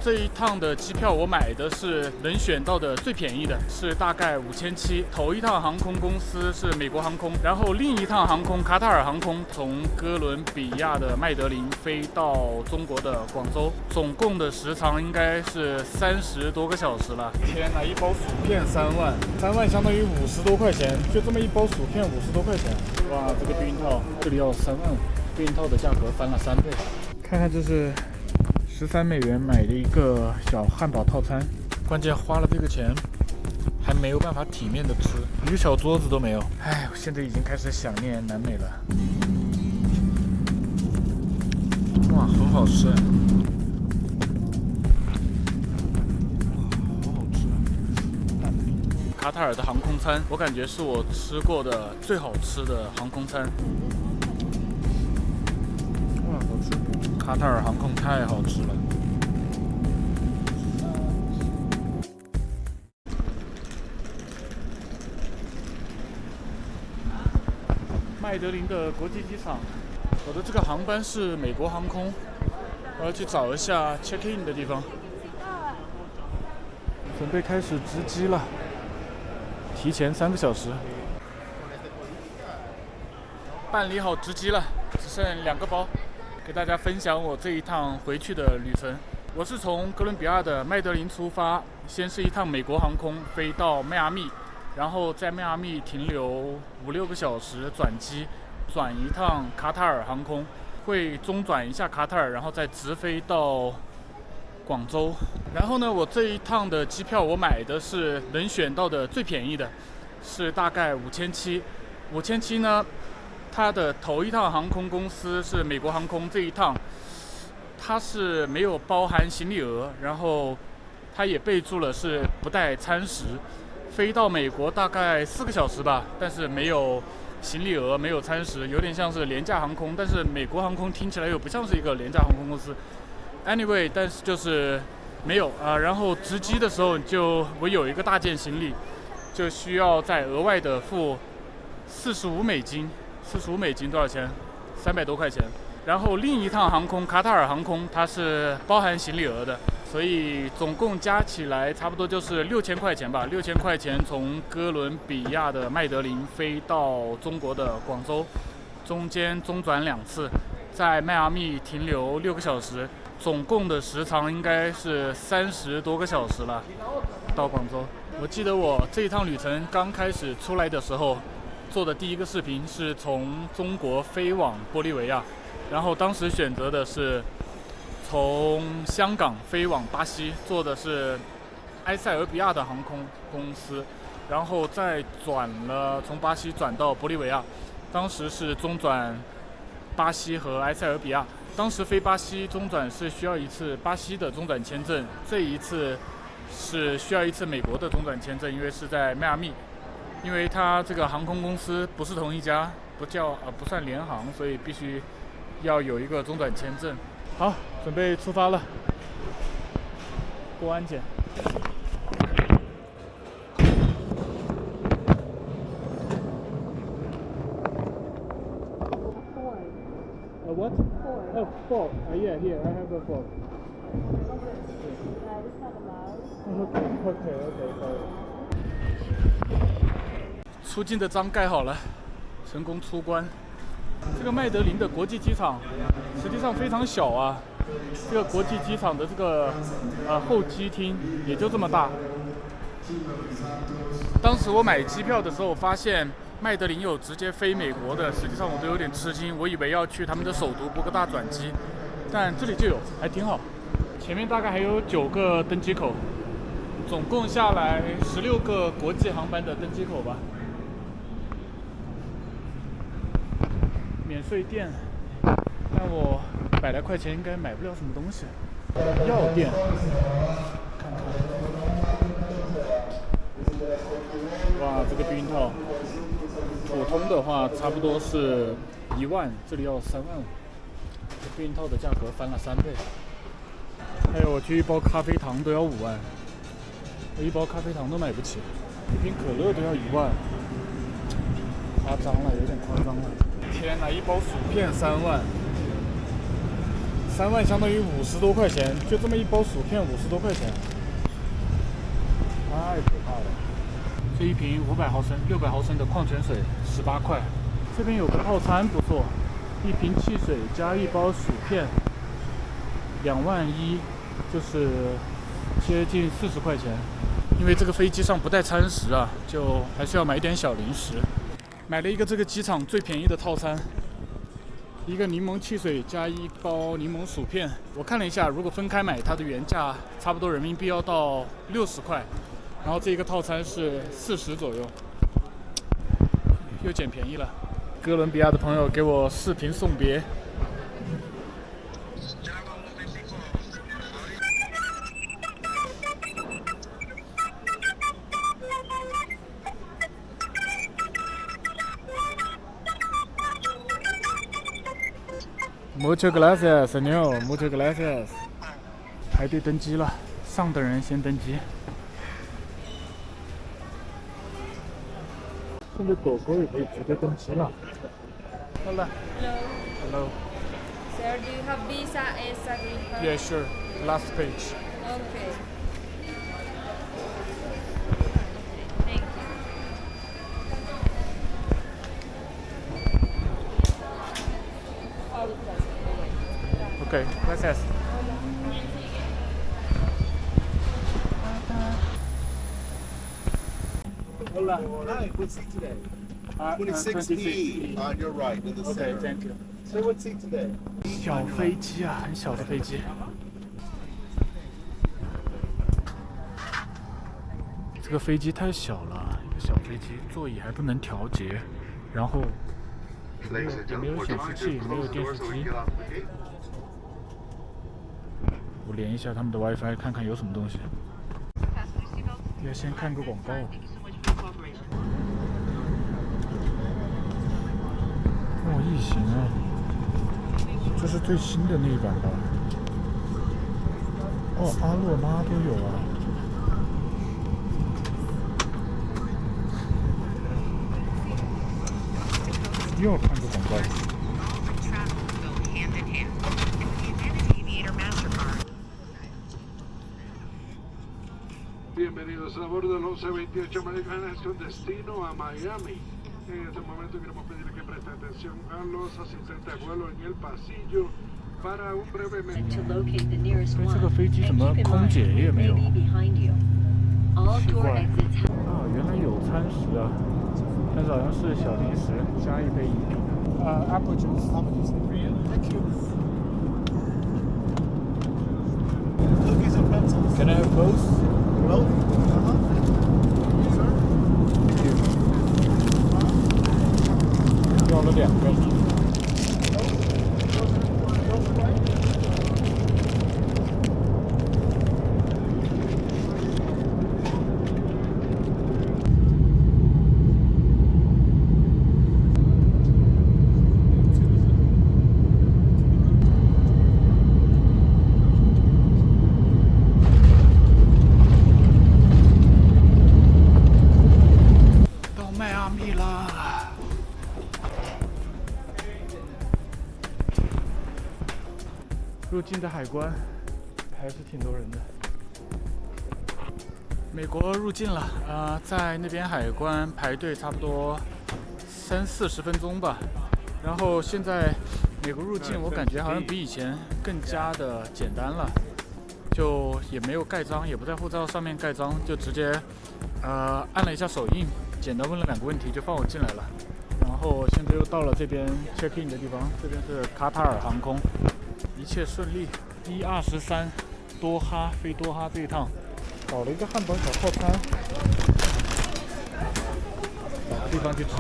这一趟的机票我买的是能选到的最便宜的，是大概5700。头一趟航空公司是美国航空，然后另一趟航空卡塔尔航空从哥伦比亚的麦德林飞到中国的广州，总共的时长应该是30多个小时了。天哪，一包薯片3万，3万相当于50多块钱，就这么一包薯片50多块钱。哇，这个避孕套这里要3万，避孕套的价格翻了3倍。看看这是13美元买的一个小汉堡套餐，关键花了这个钱还没有办法体面的吃，一个小桌子都没有。哎，我现在已经开始想念南美了。哇，好好吃！哇，好好吃！卡塔尔的航空餐，我感觉是我吃过的最好吃的航空餐。哇，好吃！卡塔尔航空太好吃了。麦德林的国际机场，我的这个航班是美国航空，我要去找一下 check in 的地方。准备开始值机了，提前3个小时。办理好值机了，只剩2个包，给大家分享我这一趟回去的旅程。我是从哥伦比亚的麦德林出发，先是一趟美国航空飞到迈阿密，然后在迈阿密停留5-6个小时转机，转一趟卡塔尔航空，会中转一下卡塔尔，然后再直飞到广州。然后呢，我这一趟的机票我买的是能选到的最便宜的，是大概5700。5700呢，它的头一趟航空公司是美国航空，这一趟它是没有包含行李额，然后它也备注了是不带餐食。飞到美国大概4个小时吧，但是没有行李额，没有餐食，有点像是廉价航空，但是美国航空听起来又不像是一个廉价航空公司。Anyway， 但是就是没有啊。然后值机的时候我有一个大件行李，就需要再额外的付45美金，45美金多少钱？300多块钱。然后另一趟航空卡塔尔航空它是包含行李额的，所以总共加起来差不多就是6000块钱吧。6000块钱从哥伦比亚的麦德林飞到中国的广州，中间中转2次，在迈阿密停留6个小时，总共的时长应该是30多个小时了。到广州，我记得我这一趟旅程刚开始出来的时候，做的第一个视频是从中国飞往玻利维亚。然后当时选择的是从香港飞往巴西，坐的是埃塞俄比亚的航空公司，然后再从巴西转到玻利维亚。当时是中转巴西和埃塞俄比亚。当时飞巴西中转是需要一次巴西的中转签证，这一次是需要一次美国的中转签证，因为是在迈阿密，因为它这个航空公司不是同一家，不算联航，所以必须要有一个中转签证。好，准备出发了，过安检。What? Oh, fork. Yeah, here I have a fork. Okay, sorry. 出境的章盖好了，成功出关。这个麦德林的国际机场实际上非常小啊，这个国际机场的这个候机厅也就这么大。当时我买机票的时候发现麦德林有直接飞美国的，实际上我都有点吃惊，我以为要去他们的首都波哥大转机，但这里就有，还挺好。前面大概还有9个登机口，总共下来16个国际航班的登机口吧。免税店，但我100来块钱应该买不了什么东西。药店，看看。哇，这个避孕套，普通的话差不多是1万，这里要3万5，这避孕套的价格翻了3倍。还有我去一包咖啡糖都要5万，我一包咖啡糖都买不起，一瓶可乐都要1万，夸张了，有点夸张了。天哪，一包薯片3万3万相当于50多块钱，就这么一包薯片50多块钱，太可怕了。这一瓶500毫升、600毫升的矿泉水18块。这边有个套餐不错，一瓶汽水加一包薯片，2万1，就是接近40块钱。因为这个飞机上不带餐食啊，就还是要买点小零食。买了一个这个机场最便宜的套餐，一个柠檬汽水加一包柠檬薯片。我看了一下，如果分开买，它的原价差不多人民币要到60块，然后这一个套餐是40左右，又捡便宜了。哥伦比亚的朋友给我视频送别。Muchas gracias, señor. Muchas gracias. 排队登机了，上等人先登机。现在狗狗也可以直接登机了。好了。Hello. Sir, do you have visa as a green card? Yeah, sure. Last page. Okay. Thank you. Okay, gracias. Hola. Hi, what seat today? 26E. On your right, in the Okay, center. thank you. So what seat today? 小飞机啊，很小的飞机。这个飞机太小了，一个小飞机，座椅还不能调节，然后也没有显示器，没有电视机。我连一下他们的 WiFi， 看看有什么东西。要先看个广告。哦，异形啊！这是最新的那一版吧？哦，阿洛妈都有啊！又要看个广告。Bienvenidos a bordo del 1128 American con destino a Miami. En este momento queremos pedirle que preste atención a los asistentes de vuelo en el pasillo para un breve to locate the nearest 对， one. 这个飞机 And 怎么 keep in 空 mind, 姐也 it 没 may 有？ be behind you. All 奇 door 怪 exits 啊，原来有餐食啊，但是好像是小零食加一杯饮品。Apple juice for you. Thank you. Cookies and pretzels. Can I have both? Both? Sir? 要了2个。到迈阿密啦！入境的海关还是挺多人的。美国入境了，在那边海关排队差不多30-40分钟吧。然后现在美国入境，我感觉好像比以前更加的简单了，就也没有盖章，也不在护照上面盖章，就直接按了一下手印，简单问了2个问题就放我进来了。然后现在又到了这边 check in 的地方，这边是卡塔尔航空，一切顺利。123多哈飞多哈这一趟，搞了一个汉堡小套餐，找个地方去吃。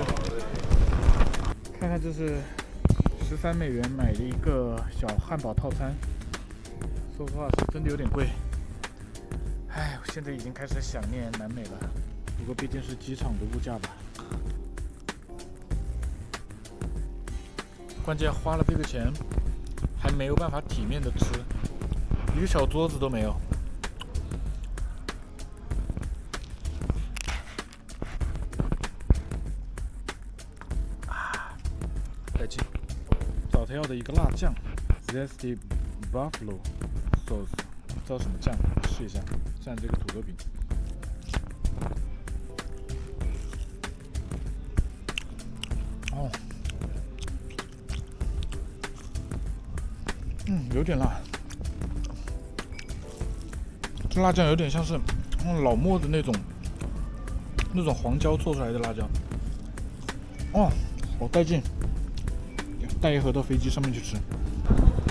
看看这是13美元买了一个小汉堡套餐，说实话是真的有点贵。唉，我现在已经开始想念南美了，不过毕竟是机场的物价吧。关键花了这个钱，还没有办法体面的吃，一个小桌子都没有。再见。找他要的一个辣酱 ，zesty buffalo sauce，不知道什么酱，试一下，蘸这个土豆饼。哦，有点辣。这辣酱有点像是老莫的那种黄椒做出来的辣椒。哦，好带劲！带一盒到飞机上面去吃。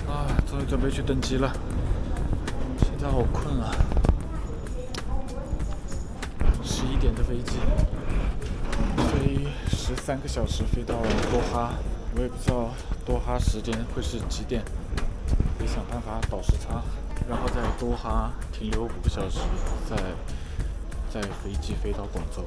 啊，终于准备去登机了。现在好困啊！11点的飞机，飞13个小时飞到多哈，我也不知道多哈时间会是几点，得想办法倒时差，然后在多哈停留5个小时，再飞机飞到广州。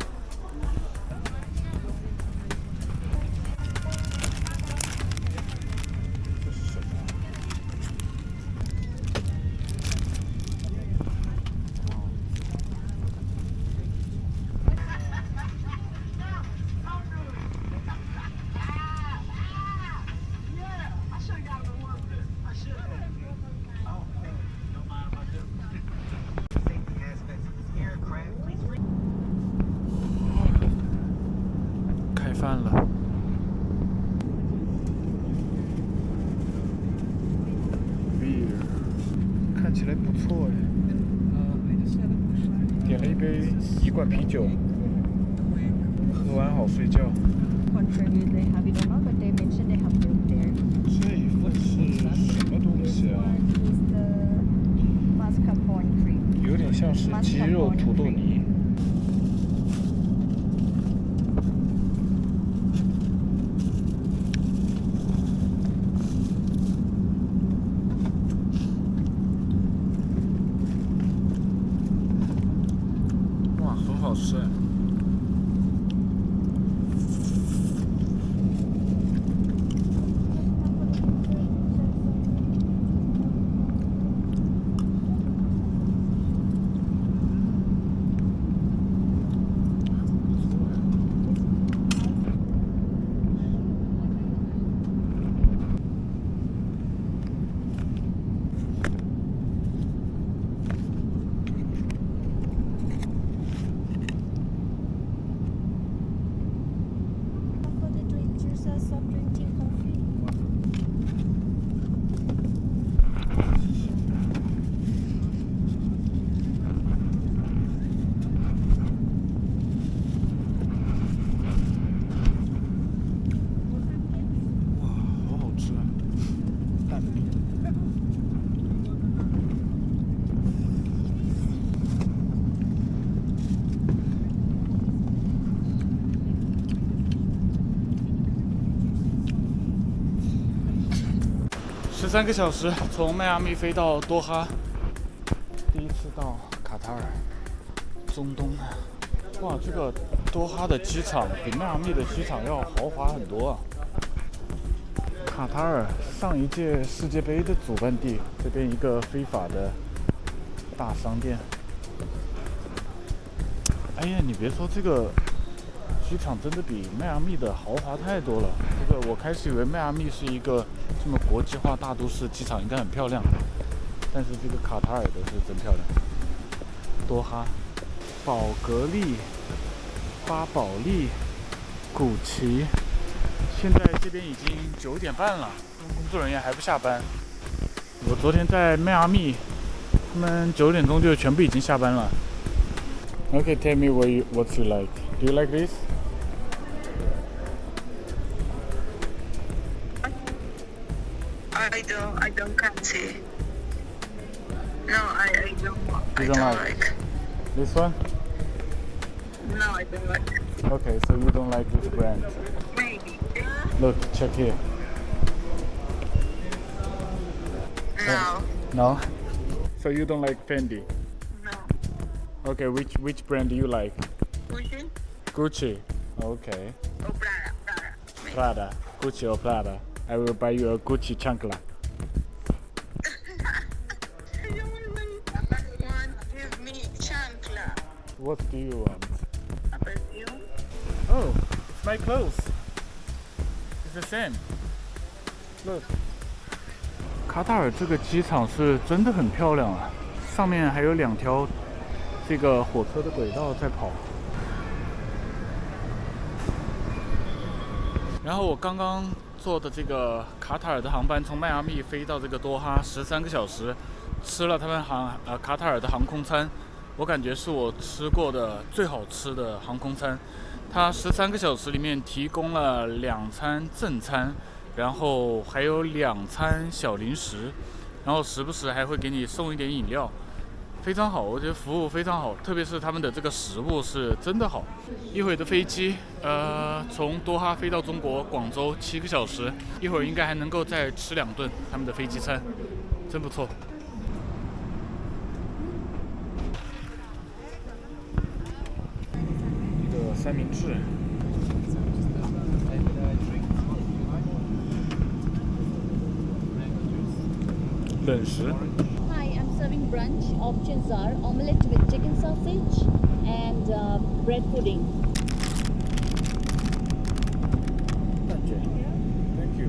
开饭了。beer 看起来不错哎。点了一罐啤酒，喝完好睡觉。Contrary, they have it or not, but they mentioned they have milk there. 这一份是什么东西啊？ Is the mascarpone cream. 有点像是鸡肉土豆泥。哇，很好吃哎！For the drink, juice or soft drink, tea, coffee. 哇，好好吃啊！蛋饼。13个小时从迈阿密飞到多哈，第一次到卡塔尔，中东。哇，这个多哈的机场比迈阿密的机场要豪华很多啊！卡塔尔上一届世界杯的主办地，这边一个非法的大商店。哎呀，你别说，这个机场真的比迈阿密的豪华太多了。这个我开始以为迈阿密是一个这么国际化大都市，机场应该很漂亮，但是这个卡塔尔的是真漂亮。多哈、宝格丽、巴宝莉、古奇，现在这边已经9点半了，工作人员还不下班。我昨天在迈阿密，他们9点钟就全部已经下班了。Okay, tell me what you like. Do you like this? I don't fancy. No, I don't. You don't like? This one? No, I don't like. Okay, so you don't like this brand. Maybe. Look, check here. No, No? So you don't like Fendi? no. Okay, which brand do you like? Gucci Gucci. Okay. or Prada? Maybe. Prada. Gucci or Prada. I will buy you a Gucci chancla. You want to give me chancla? What do you want? A perfume? Oh, it's my clothes. It's the same. Look. 卡塔尔这个机场是真的很漂亮啊，上面还有2条这个火车的轨道在跑。然后我刚刚坐的这个卡塔尔的航班从迈阿密飞到这个多哈13个小时，吃了他们卡塔尔的航空餐，我感觉是我吃过的最好吃的航空餐。它13个小时里面提供了2餐正餐，然后还有2餐小零食，然后时不时还会给你送一点饮料，非常好，我觉得服务非常好，特别是他们的这个食物是真的好。一会儿的飞机，从多哈飞到中国广州7个小时，一会儿应该还能够再吃2顿他们的飞机餐，真不错。一个三明治。冷食。 Hi, I'm serving brunch. Options are omelette with chicken sausage and bread pudding. 蛋卷 ，Thank you。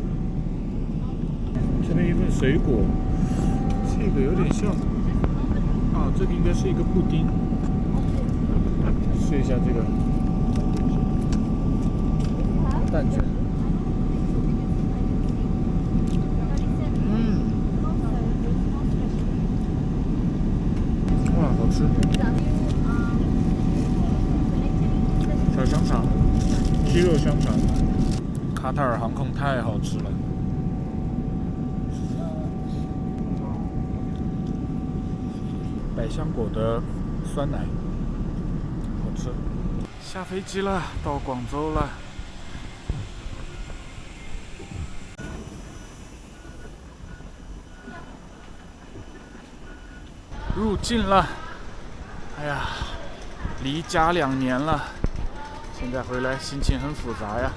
这边一份水果，这个有点像，这个应该是一个布丁。试一下这个蛋卷。哇，好吃！小香肠，鸡肉香肠。卡塔尔航空太好吃了。百香果的酸奶，好吃。下飞机了，到广州了。入境了。哎呀，离家2年了，现在回来心情很复杂呀。